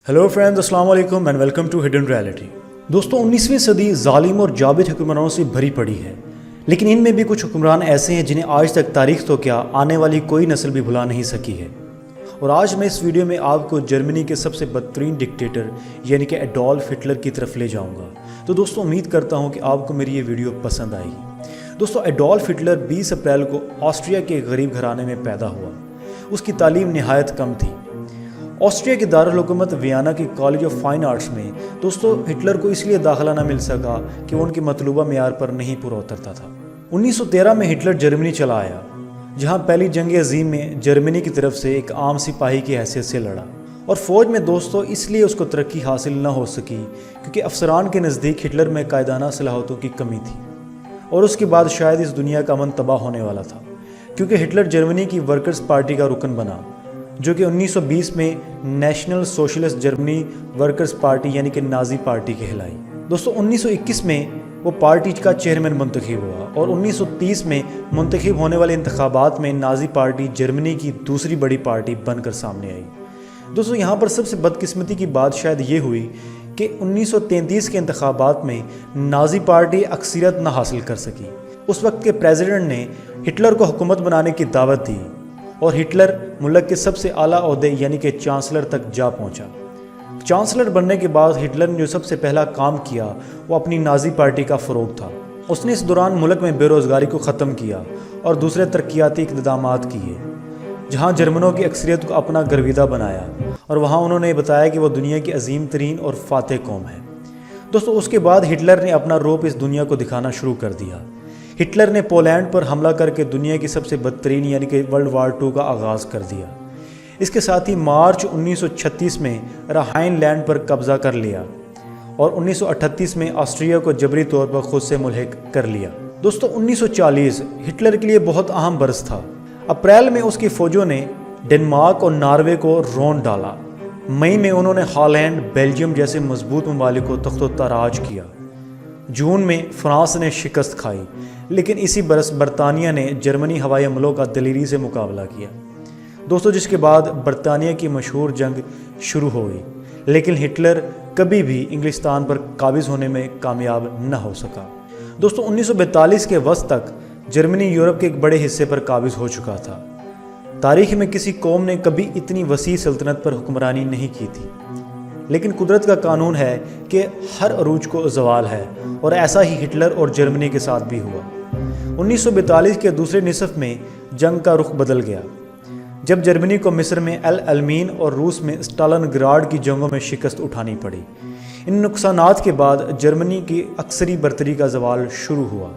Hello friends, अस्सलाम वालेकुम and welcome to Hidden Reality. दोस्तों, 19वीं सदी जालिम और जाबिर हुक्मरानों से भरी पड़ी है, लेकिन इनमें भी कुछ हुक्मरान ऐसे हैं जिन्हें आज तक तारीख तो क्या आने वाली कोई नस्ल भी भुला नहीं सकी है। और आज मैं इस वीडियो में आपको जर्मनी के सबसे बदतरीन डिक्टेटर यानी कि एडोल्फ हिटलर की तरफ ले जाऊँगा। तो दोस्तों, उम्मीद करता हूँ कि आपको मेरी ये वीडियो पसंद आएगी। दोस्तों, एडोल्फ हिटलर 20 अप्रैल को ऑस्ट्रिया के गरीब घराने में पैदा हुआ। उसकी तालीम नहायत कम थी। ऑस्ट्रिया के दारुल हुकूमत वियना के कॉलेज ऑफ फाइन आर्ट्स में दोस्तों हिटलर को इसलिए दाखिला न मिल सका कि वो उनके मतलूबा मेयार पर नहीं पूरा उतरता था। 1913 में हिटलर जर्मनी चला आया, जहां पहली जंग अजीम में जर्मनी की तरफ से एक आम सिपाही की हैसियत से लड़ा। और फौज में दोस्तों इसलिए उसको तरक्की हासिल न हो सकी क्योंकि अफसरान के नज़दीक हिटलर में कायदाना सलाहियतों की कमी थी। और उसके बाद शायद इस दुनिया का अमन तबाह होने वाला था, क्योंकि हिटलर जर्मनी की वर्कर्स पार्टी का रुकन बना, जो कि 1920 में national socialist Germany workers party यानी कि नाजी पार्टी कहलाई। दोस्तों, 1921 में वो पार्टी का चेयरमैन मुंतखब हुआ और 1930 में मुंतखब होने वाले इंतखाबात में नाजी पार्टी जर्मनी की दूसरी बड़ी पार्टी बनकर सामने आई। दोस्तों, यहाँ पर सबसे बदकिस्मती की बात शायद ये हुई कि 1933 के इंतखाबात में नाजी पार्टी अक्सरियत न हासिल कर सकी। उस वक्त के प्रेसिडेंट ने हिटलर को हुकूमत बनाने की दावत दी और हिटलर मुल्क के सबसे आला ओहदे यानी कि चांसलर तक जा पहुंचा। चांसलर बनने के बाद हिटलर ने जो सबसे पहला काम किया वो अपनी नाजी पार्टी का फ़रोग था। उसने इस दौरान मुल्क में बेरोज़गारी को ख़त्म किया और दूसरे तरक्याती इक़दामात किए, जहां जर्मनों की अक्सरियत को अपना गर्विदा बनाया और वहां उन्होंने बताया कि वह दुनिया की अजीम तरीन और फातेह कौम है। दोस्तों, उसके बाद हिटलर ने अपना रौब इस दुनिया को दिखाना शुरू कर दिया। हिटलर ने पोलैंड पर हमला करके दुनिया की सबसे बदतरीन यानी कि वर्ल्ड वार 2 का आगाज़ कर दिया। इसके साथ ही मार्च 1936 में राहाइनलैंड पर कब्ज़ा कर लिया और 1938 में ऑस्ट्रिया को जबरी तौर पर खुद से मुल्हिक कर लिया। दोस्तों, 1940 हिटलर के लिए बहुत अहम बरस था। अप्रैल में उसकी फ़ौजों ने डेनमार्क और नॉर्वे को रौंद डाला। मई में उन्होंने हॉलैंड, बेल्जियम जैसे मजबूत ममालिक को तख्तो-ताराज किया। जून में फ्रांस ने शिकस्त खाई, लेकिन इसी बरस बरतानिया ने जर्मनी हवाई हमलों का दलेरी से मुकाबला किया। दोस्तों, जिसके बाद बरतानिया की मशहूर जंग शुरू हो गई, लेकिन हिटलर कभी भी इंग्लिस्तान पर काबिज होने में कामयाब न हो सका। दोस्तों, 1942 के वक्त तक जर्मनी यूरोप के एक बड़े हिस्से पर काबिज हो चुका था। तारीख में किसी कौम ने कभी इतनी वसी सल्तनत पर हुक्मरानी नहीं की थी, लेकिन कुदरत का कानून है कि हर अरूज को ज़वाल है, और ऐसा ही हिटलर और जर्मनी के साथ भी हुआ। 1942 के दूसरे निसफ में जंग का रुख बदल गया, जब जर्मनी को मिस्र में अल अलमीन और रूस में स्टालिनग्राड की जंगों में शिकस्त उठानी पड़ी। इन नुकसानात के बाद जर्मनी की अक्सरी बर्तरी का ज़वाल शुरू हुआ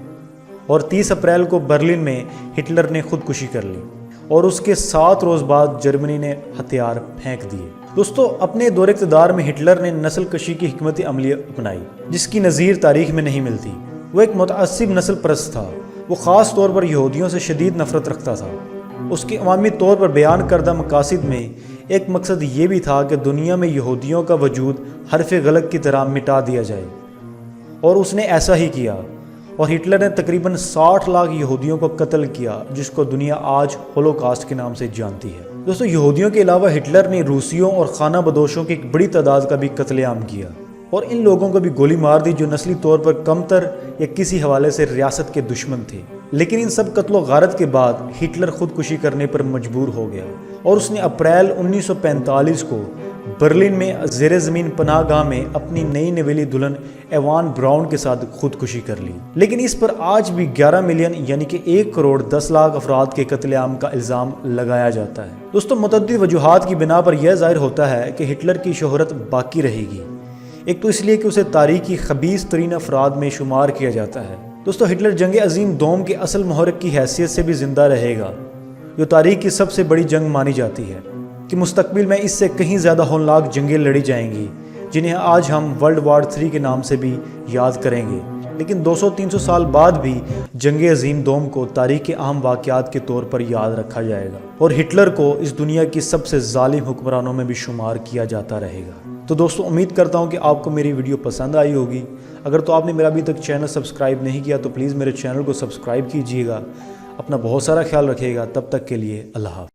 और 30 अप्रैल को बर्लिन में हिटलर ने खुदकुशी कर ली और उसके 7 रोज़ बाद जर्मनी ने हथियार फेंक दिए। दोस्तों, अपने दौरे इक़्तिदार में हिटलर ने नस्ल कशी की हिकमत अमली अपनाई, जिसकी नज़ीर तारीख में नहीं मिलती। वो एक मुतअस्सिब नस्ल परस्त था। वो ख़ास तौर पर यहूदियों से शदीद नफ़रत रखता था। उसके अवामी तौर पर बयान करदा मकासद में एक मकसद ये भी था कि दुनिया में यहूदियों का वजूद हरफ गलत की तरह मिटा दिया जाए, और उसने ऐसा ही किया। और हिटलर ने तकरीबन 60 लाख यहूदियों को कत्ल किया, जिसको दुनिया आज होलोकास्ट के नाम से जानती है। दोस्तों, यहूदियों के अलावा हिटलर ने रूसियों और खाना बदोशों की एक बड़ी तादाद का भी कत्लेआम किया और इन लोगों को भी गोली मार दी जो नस्ली तौर पर कमतर या किसी हवाले से रियासत के दुश्मन थे। लेकिन इन सब कत्लो गारत के बाद हिटलर खुदकुशी करने पर मजबूर हो गया और उसने अप्रैल 1945 को बर्लिन में ज़ेरे ज़मीन पनाहगाह में अपनी नई नवेली दुल्हन एवान ब्राउन के साथ खुदकुशी कर ली। लेकिन इस पर आज भी 11 मिलियन यानी कि 1 करोड़ 10 लाख अफराद के कत्लेआम का इल्ज़ाम लगाया जाता है। दोस्तों, मुतअद्दिद वजूहात की बिना पर यह ज़ाहिर होता है कि हिटलर की शोहरत बाकी रहेगी। एक तो इसलिए कि उसे तारीख की खबीस तरीन अफराद में शुमार किया जाता है। दोस्तों, हिटलर जंग अजीम दोम के असल महरक की हैसियत से भी ज़िंदा रहेगा, जो तारीख की सबसे बड़ी जंग मानी जाती है कि मुस्तकबिल में इससे कहीं ज़्यादा होनहार जंगें लड़ी जाएंगी, जिन्हें आज हम वर्ल्ड वार 3 के नाम से भी याद करेंगे। लेकिन 200-300 साल बाद भी जंग अजीम दोम को तारीख के अहम वाक़यात के तौर पर याद रखा जाएगा और हिटलर को इस दुनिया की सबसे ज़ालिम हुक्मरानों में भी शुमार किया जाता रहेगा। तो दोस्तों, उम्मीद करता हूँ कि आपको मेरी वीडियो पसंद आई होगी। अगर तो आपने मेरा अभी तक चैनल सब्सक्राइब नहीं किया तो प्लीज़ मेरे चैनल को सब्सक्राइब कीजिएगा। अपना बहुत सारा ख्याल रखिएगा। तब तक के लिए अल्लाह हाफ़िज़।